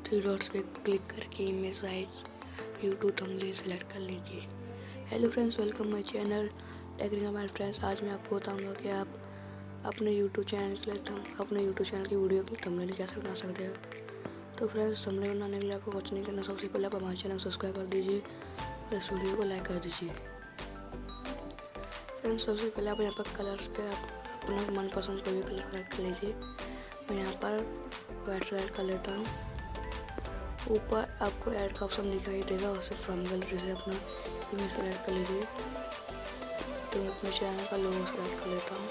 Three dots पे click करके image side YouTube thumbnail select कर लीजिए। Hello friends, welcome my channel technical my friends. आज मैं आपको बताऊंगा कि आप अपने यूट्यूब चैनल की वीडियो की थंबनेल कैसे बना सकते हो। तो फ्रेंड्स, थंबनेल बनाने के लिए आपको कुछ नहीं करना। सबसे पहले आप हमारे चैनल सब्सक्राइब कर दीजिए और इस वीडियो को लाइक कर दीजिए। फ्रेंड्स, सबसे पहले आप यहाँ पर कलर्स पे आप अपना मनपसंद कोई भी कलर सेलेक्ट कर लीजिए। मैं यहाँ पर वाइट सेलेक्ट कर लेता हूँ। ऊपर आपको ऐड का ऑप्शन दिखाई देगा, उसे फ्रॉम गैलरी से अपना इमेज सेलेक्ट कर लीजिए। तो मैं अपने चैनल का लोगो सेलेक्ट कर लेता हूँ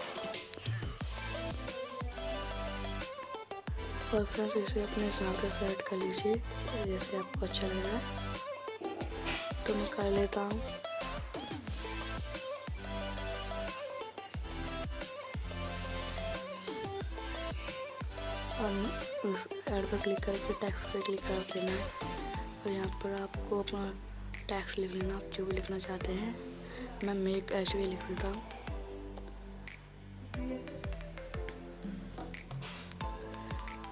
और फ्रेंड्स इसे अपने हिसाब से सेलेक्ट कर लीजिए जैसे आपको अच्छा लग रहा है। तो मैं कर लेता हूँ। उस ऐड पर क्लिक करके टेक्स्ट पे क्लिक कर देना है और यहाँ पर आपको अपना टेक्स्ट लिख लेना, आप जो भी लिखना चाहते हैं। मैं मेक ऐसे लिख देता हूँ।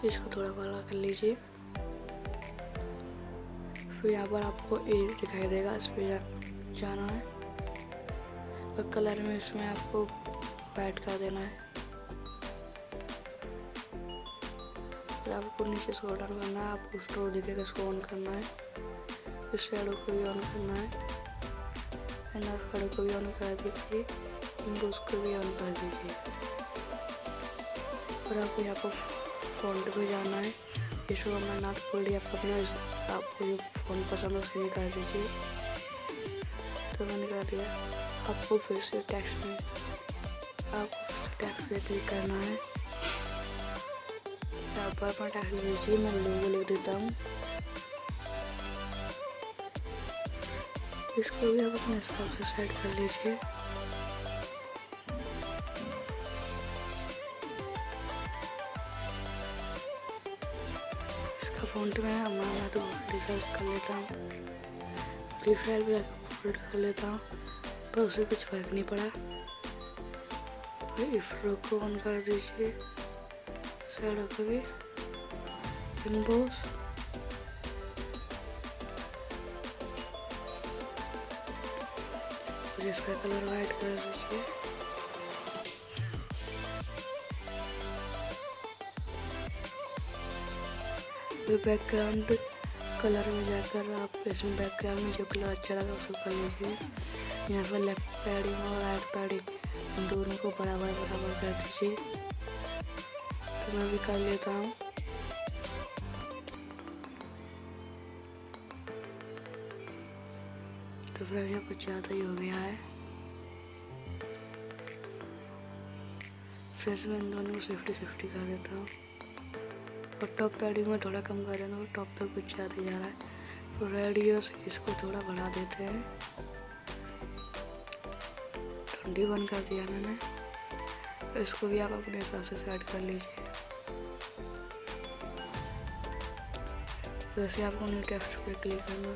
इसको थोड़ा बड़ा कर लीजिए। फिर यहाँ पर आपको ए दिखाई देगा, इस पर जाना है और कलर में इसमें आपको वाइट कर देना है। फिर आपको नीचे स्क्रॉल डाउन करना है, आपको स्टोर दिखेगा, इसको ऑन करना है। इस शैडो को भी ऑन करना है, शैडो को भी ऑन कर दीजिए, इनको को भी ऑन कर दीजिए। और आपको यहाँ पर फॉन्ट पे जाना है। इसको मैं नाथ बोल दिया, आपको जो फ़ॉन्ट पसंद है उसे कर दीजिए। तो मैंने कर दिया। आपको फिर से टेक्स्ट पे क्लिक करना है। यहाँ पर अपना टेक्स्ट लिख लीजिए, मैं लोगो लिख देता हूँ। इसको भी आप अपने हिसाब से सेट कर लीजिए। इसका फॉन्ट में हमारा तो रिसर्च कर लेता हूँ, फ्री फायर भी अपलोड कर लेता हूँ, पर उससे कुछ फ़र्क नहीं पड़ा। इफ रो को ऑन कर दीजिए, शैडो को भी इम्पोज, और इसका कलर वाइट कर दीजिए। बैकग्राउंड कलर में जाकर आप इसमें बैकग्राउंड में जो कलर अच्छा लगा उसको कर लीजिए। यहाँ पर लेफ्ट पैडिंग और राइट पैडिंग दोनों को बराबर कर दीजिए। तो मैं भी कर लेता हूँ। तो फिर यहाँ कुछ ज़्यादा ही हो गया है। फिर मैं इन दोनों को 50-50 कर देता हूँ और टॉप पैडिंग में थोड़ा कम कर देना, और टॉप पे कुछ ज़्यादा जा रहा है। तो रेडियस इसको थोड़ा बढ़ा देते हैं। 21 कर दिया मैंने। तो इसको भी आप अपने हिसाब से सेट कर लीजिए। वैसे आपको न्यू टेक्स्ट पे क्लिक करना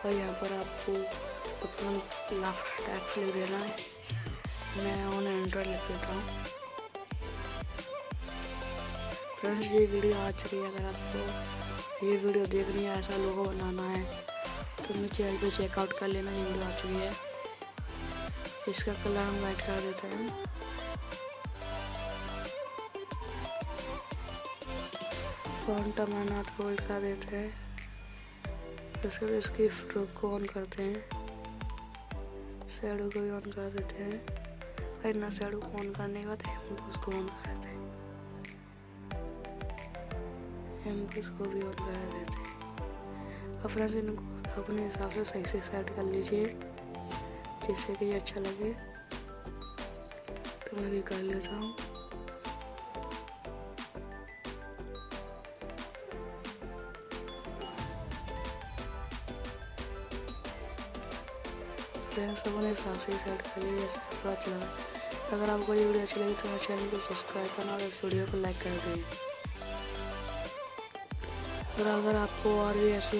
और यहाँ पर आपको अपना लास्ट टेक्स्ट लिख देना है। मैं ऑन एंड्रो लिख देता हूँ। फ्रेंड्स, ये वीडियो आ चुकी है। अगर आपको ये वीडियो देखनी है, ऐसा लोगो बनाना है, तो मेरे चैनल पे चेकआउट कर लेना। ये वीडियो आ चुकी है। इसका कलर हम वाइट कर देते हैं। फॉन्ट हम नॉट बोल्ड कर देते हैं। फिर इसकी स्ट्रोक को ऑन करते हैं, शैडो को भी ऑन कर देते हैं। और ना शैडो को ऑन करने के बाद उसको ऑन कर देते हैं, इसको भी ऑन कर देते हैं। और फ्रेंड्स, इनको अपने हिसाब से सही से सेट कर लीजिए जिससे कि ये अच्छा लगे। तो मैं भी कर लेता हूँ। फ्रेंड्स, अपने हिसाब से सेट कर लीजिए जैसे आपको अच्छा लगा। अगर आपको ये वीडियो अच्छी लगी तो मेरे चैनल को सब्सक्राइब करना और इस वीडियो को लाइक कर दें। और अगर आपको और भी ऐसे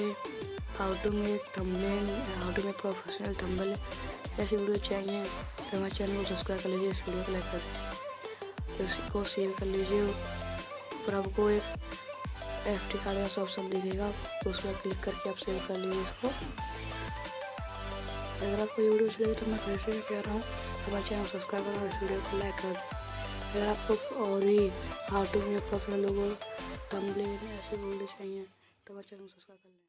how to make professional thumbnail ऐसी वीडियो चाहिए तो हमारे चैनल को सब्सक्राइब कर लीजिए, इस वीडियो को लाइक कर दीजिए, तो इसको शेयर कर लीजिए। और आपको एक एफडी कार्ड का ऑप्शन दिखेगा, उस पर क्लिक करके आप सेव कर लीजिए इसको। अगर आपको ये वीडियो अच्छी लगे तो मैं फिर से कह रहा हूँ हमारे चैनल सब्सक्राइब करें और इस वीडियो को लाइक कर दें। अगर आपको और भी how to make professional logo thumbnail ऐसी वीडियो चाहिए तो हमारे चैनल सब्सक्राइब कर लें।